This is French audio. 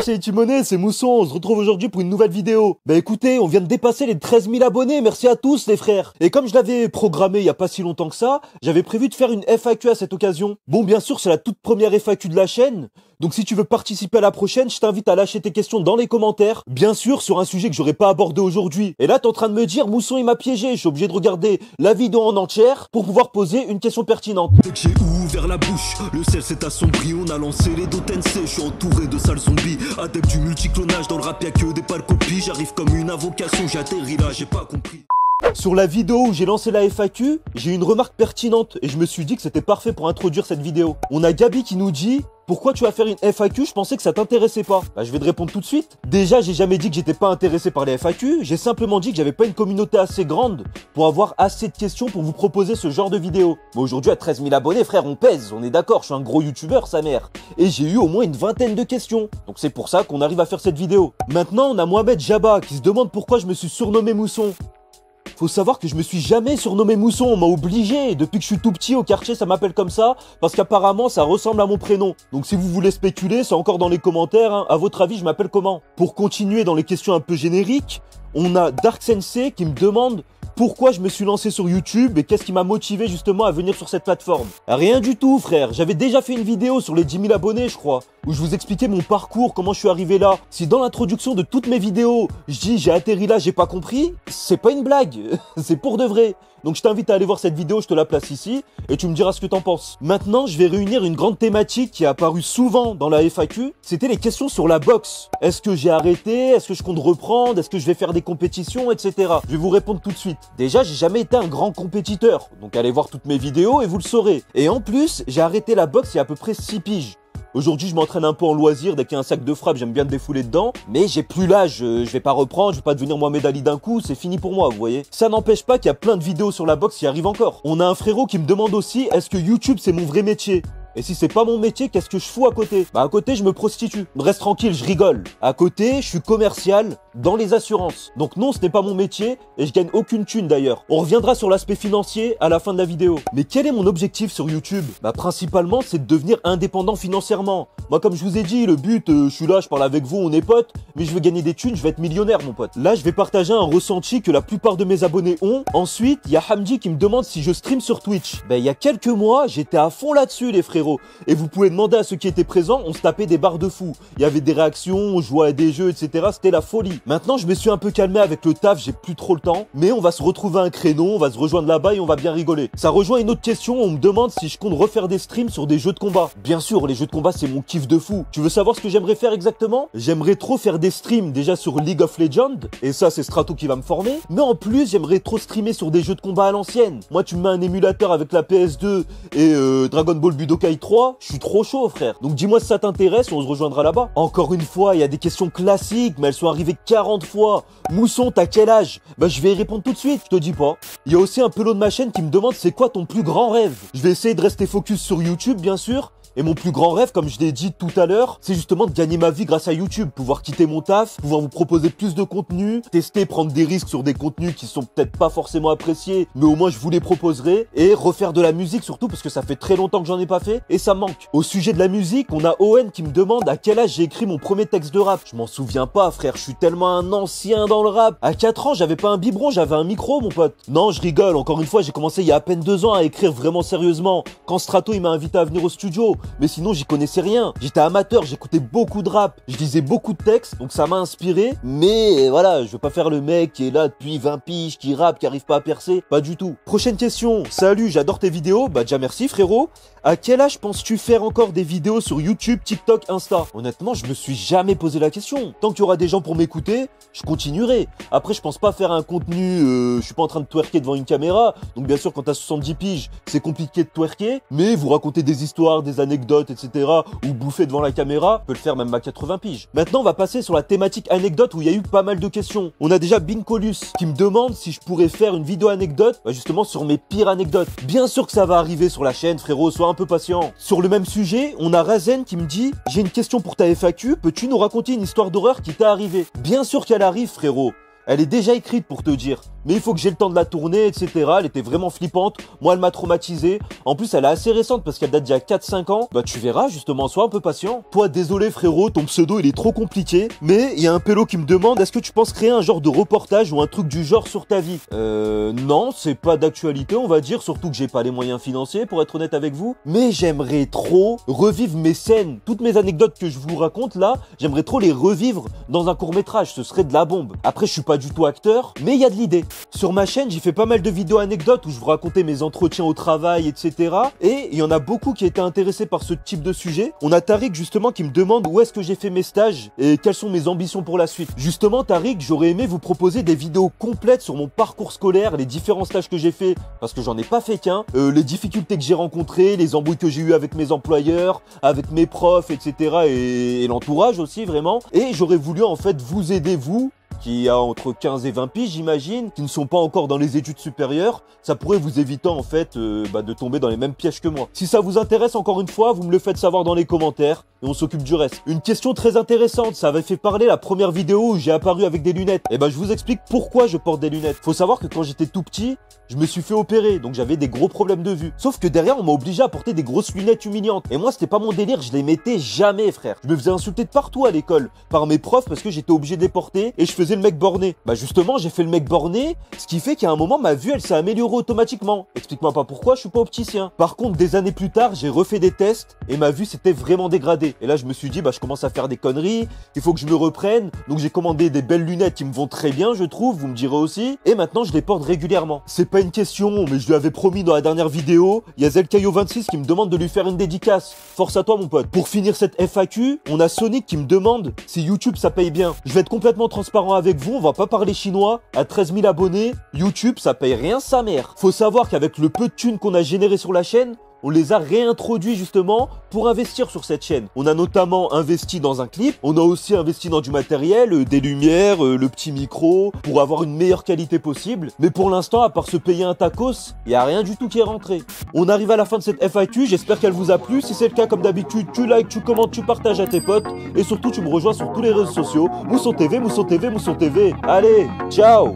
salut Timonet, c'est Mousson, on se retrouve aujourd'hui pour une nouvelle vidéo. Bah écoutez, on vient de dépasser les 13 000 abonnés, merci à tous les frères. Et comme je l'avais programmé il y a pas si longtemps que ça, j'avais prévu de faire une FAQ à cette occasion. Bon, bien sûr, c'est la toute première FAQ de la chaîne, donc si tu veux participer à la prochaine, je t'invite à lâcher tes questions dans les commentaires. Bien sûr, sur un sujet que j'aurais pas abordé aujourd'hui. Et là, t'es en train de me dire, Mousson il m'a piégé, je suis obligé de regarder la vidéo en entière pour pouvoir poser une question pertinente. Dès que j'ai ouvert la bouche, le ciel s'est assombri, on a lancé les Dotensei, je suis entouré de sales zombies. Adepte du multiclonage, dans le rap y'a que des pâles copies, j'arrive comme une invocation, j'atterris là, j'ai pas compris. Sur la vidéo où j'ai lancé la FAQ, j'ai eu une remarque pertinente et je me suis dit que c'était parfait pour introduire cette vidéo. On a Gabi qui nous dit: pourquoi tu vas faire une FAQ? Je pensais que ça t'intéressait pas. Bah, je vais te répondre tout de suite. Déjà, j'ai jamais dit que j'étais pas intéressé par les FAQ. J'ai simplement dit que j'avais pas une communauté assez grande pour avoir assez de questions pour vous proposer ce genre de vidéo. Mais aujourd'hui, à 13 000 abonnés, frère, on pèse. On est d'accord, je suis un gros youtubeur, sa mère. Et j'ai eu au moins une vingtaine de questions. Donc c'est pour ça qu'on arrive à faire cette vidéo. Maintenant, on a Mohamed Jabba qui se demande pourquoi je me suis surnommé Mousson. Faut savoir que je me suis jamais surnommé Mousson, on m'a obligé. Depuis que je suis tout petit au quartier, ça m'appelle comme ça, parce qu'apparemment ça ressemble à mon prénom. Donc si vous voulez spéculer, c'est encore dans les commentaires, hein. À votre avis, je m'appelle comment? Pour continuer dans les questions un peu génériques, on a Dark Sensei qui me demande pourquoi je me suis lancé sur YouTube et qu'est-ce qui m'a motivé justement à venir sur cette plateforme. Rien du tout, frère. J'avais déjà fait une vidéo sur les 10 000 abonnés, je crois, où je vous expliquais mon parcours, comment je suis arrivé là. Si dans l'introduction de toutes mes vidéos, je dis j'ai atterri là, j'ai pas compris, c'est pas une blague, c'est pour de vrai. Donc je t'invite à aller voir cette vidéo, je te la place ici, et tu me diras ce que t'en penses. Maintenant, je vais réunir une grande thématique qui est apparue souvent dans la FAQ, c'était les questions sur la boxe. Est-ce que j'ai arrêté? Est-ce que je compte reprendre? Est-ce que je vais faire des compétitions, etc. Je vais vous répondre tout de suite. Déjà, j'ai jamais été un grand compétiteur, donc allez voir toutes mes vidéos et vous le saurez. Et en plus, j'ai arrêté la boxe il y a à peu près 6 piges. Aujourd'hui, je m'entraîne un peu en loisir, dès qu'il y a un sac de frappe, j'aime bien me défouler dedans. Mais j'ai plus l'âge, je vais pas reprendre, je vais pas devenir Mohamed Ali d'un coup, c'est fini pour moi, vous voyez. Ça n'empêche pas qu'il y a plein de vidéos sur la boxe qui arrivent encore. On a un frérot qui me demande aussi, est-ce que YouTube c'est mon vrai métier? Et si c'est pas mon métier, qu'est-ce que je fous à côté? Bah à côté, je me prostitue. Reste tranquille, je rigole. À côté, je suis commercial dans les assurances. Donc non, ce n'est pas mon métier et je gagne aucune thune d'ailleurs. On reviendra sur l'aspect financier à la fin de la vidéo. Mais quel est mon objectif sur YouTube? Bah principalement, c'est de devenir indépendant financièrement. Moi, comme je vous ai dit, le but, je suis là, je parle avec vous, on est potes, mais je veux gagner des thunes, je vais être millionnaire, mon pote. Là, je vais partager un ressenti que la plupart de mes abonnés ont. Ensuite, il y a Hamdi qui me demande si je stream sur Twitch. Bah il y a quelques mois, j'étais à fond là-dessus, les frérots. Et vous pouvez demander à ceux qui étaient présents, on se tapait des barres de fou. Il y avait des réactions, on jouait à des jeux, etc. C'était la folie. Maintenant, je me suis un peu calmé avec le taf, j'ai plus trop le temps. Mais on va se retrouver un créneau, on va se rejoindre là-bas et on va bien rigoler. Ça rejoint une autre question, on me demande si je compte refaire des streams sur des jeux de combat. Bien sûr, les jeux de combat, c'est mon kiff de fou. Tu veux savoir ce que j'aimerais faire exactement? J'aimerais trop faire des streams déjà sur League of Legends. Et ça, c'est Strato qui va me former. Mais en plus, j'aimerais trop streamer sur des jeux de combat à l'ancienne. Moi, tu me mets un émulateur avec la PS2 et Dragon Ball Budokai 3. Je suis trop chaud, frère. Donc dis-moi si ça t'intéresse, on se rejoindra là-bas. Encore une fois, il y a des questions classiques, mais elles sont arrivées 40 fois. Mousson, t'as quel âge? Bah je vais y répondre tout de suite, je te dis pas. Il y a aussi un pelot de ma chaîne qui me demande c'est quoi ton plus grand rêve? Je vais essayer de rester focus sur YouTube, bien sûr. Et mon plus grand rêve, comme je l'ai dit tout à l'heure, c'est justement de gagner ma vie grâce à YouTube. Pouvoir quitter mon taf, pouvoir vous proposer plus de contenu, tester, prendre des risques sur des contenus qui sont peut-être pas forcément appréciés, mais au moins je vous les proposerai. Et refaire de la musique surtout, parce que ça fait très longtemps que j'en ai pas fait, et ça manque. Au sujet de la musique, on a Owen qui me demande à quel âge j'ai écrit mon premier texte de rap. Je m'en souviens pas, frère, je suis tellement un ancien dans le rap. À 4 ans, j'avais pas un biberon, j'avais un micro, mon pote. Non, je rigole, encore une fois, j'ai commencé il y a à peine 2 ans à écrire vraiment sérieusement, quand Strato il m'a invité à venir au studio. Mais sinon, j'y connaissais rien. J'étais amateur, j'écoutais beaucoup de rap. Je lisais beaucoup de textes, donc ça m'a inspiré. Mais voilà, je veux pas faire le mec qui est là depuis 20 piges, qui rappe, qui arrive pas à percer. Pas du tout. Prochaine question. Salut, j'adore tes vidéos. Bah déjà merci, frérot. À quel âge penses-tu faire encore des vidéos sur YouTube, TikTok, Insta? Honnêtement, je me suis jamais posé la question. Tant qu'il y aura des gens pour m'écouter, je continuerai. Après, je pense pas faire un contenu... je suis pas en train de twerker devant une caméra. Donc bien sûr, quand t'as 70 piges, c'est compliqué de twerker. Mais vous raconter des histoires, des anecdotes, etc. ou bouffer devant la caméra, peut le faire même à 80 piges. Maintenant, on va passer sur la thématique anecdote où il y a eu pas mal de questions. On a déjà Bincolus qui me demande si je pourrais faire une vidéo anecdote, justement sur mes pires anecdotes. Bien sûr que ça va arriver sur la chaîne, frérot, sois un peu patient. Sur le même sujet, on a Razen qui me dit « J'ai une question pour ta FAQ, peux-tu nous raconter une histoire d'horreur qui t'est arrivée ?» Bien sûr qu'elle arrive, frérot. Elle est déjà écrite pour te dire. mais il faut que j'ai le temps de la tourner, etc. Elle était vraiment flippante. Moi, elle m'a traumatisé. En plus, elle est assez récente parce qu'elle date d'il y a 4-5 ans. Bah, tu verras, justement, sois un peu patient. Toi, désolé, frérot, ton pseudo, il est trop compliqué. Mais il y a un pélo qui me demande, est-ce que tu penses créer un genre de reportage ou un truc du genre sur ta vie? Non, c'est pas d'actualité, on va dire, surtout que j'ai pas les moyens financiers, pour être honnête avec vous. Mais j'aimerais trop revivre mes scènes. Toutes mes anecdotes que je vous raconte là, j'aimerais trop les revivre dans un court-métrage. Ce serait de la bombe. Après, je suis pas du tout acteur, mais il y a de l'idée. Sur ma chaîne, j'ai fait pas mal de vidéos anecdotes où je vous racontais mes entretiens au travail, etc. Et il y en a beaucoup qui étaient intéressés par ce type de sujet. On a Tariq justement qui me demande où est-ce que j'ai fait mes stages et quelles sont mes ambitions pour la suite. Justement, Tariq, j'aurais aimé vous proposer des vidéos complètes sur mon parcours scolaire, les différents stages que j'ai fait, parce que j'en ai pas fait qu'un, les difficultés que j'ai rencontrées, les embrouilles que j'ai eues avec mes employeurs, avec mes profs, etc. et l'entourage aussi, vraiment. Et j'aurais voulu en fait vous aider, vous, qui a entre 15 et 20 piges, j'imagine, qui ne sont pas encore dans les études supérieures, ça pourrait vous éviter en fait de tomber dans les mêmes pièges que moi. Si ça vous intéresse, encore une fois, vous me le faites savoir dans les commentaires et on s'occupe du reste. Une question très intéressante, ça avait fait parler la première vidéo où j'ai apparu avec des lunettes. Et ben je vous explique pourquoi je porte des lunettes. Faut savoir que quand j'étais tout petit, je me suis fait opérer, donc j'avais des gros problèmes de vue. Sauf que derrière, on m'a obligé à porter des grosses lunettes humiliantes. Et moi, c'était pas mon délire, je les mettais jamais, frère. Je me faisais insulter de partout à l'école, par mes profs parce que j'étais obligé de les porter et je faisais le mec borné. Bah justement, j'ai fait le mec borné, ce qui fait qu'à un moment, ma vue, elle s'est améliorée automatiquement. Explique-moi pas pourquoi, je suis pas opticien. Par contre, des années plus tard, j'ai refait des tests et ma vue s'était vraiment dégradée. Et là, je me suis dit, bah je commence à faire des conneries, il faut que je me reprenne. Donc j'ai commandé des belles lunettes qui me vont très bien, je trouve, vous me direz aussi. Et maintenant, je les porte régulièrement. C'est pas une question, mais je lui avais promis dans la dernière vidéo, il y a Zelkayo26 qui me demande de lui faire une dédicace. Force à toi, mon pote. Pour finir cette FAQ, on a Sonic qui me demande si YouTube ça paye bien. Je vais être complètement transparent avec vous, on va pas parler chinois. À 13 000 abonnés, YouTube ça paye rien sa mère. Faut savoir qu'avec le peu de thunes qu'on a généré sur la chaîne, on les a réintroduits justement pour investir sur cette chaîne. On a notamment investi dans un clip, on a aussi investi dans du matériel, des lumières, le petit micro, pour avoir une meilleure qualité possible. Mais pour l'instant, à part se payer un tacos, il n'y a rien du tout qui est rentré. On arrive à la fin de cette FAQ, j'espère qu'elle vous a plu. Si c'est le cas, comme d'habitude, tu likes, tu commentes, tu partages à tes potes. Et surtout, tu me rejoins sur tous les réseaux sociaux. Mousson TV, Mousson TV, Mousson TV. Allez, ciao!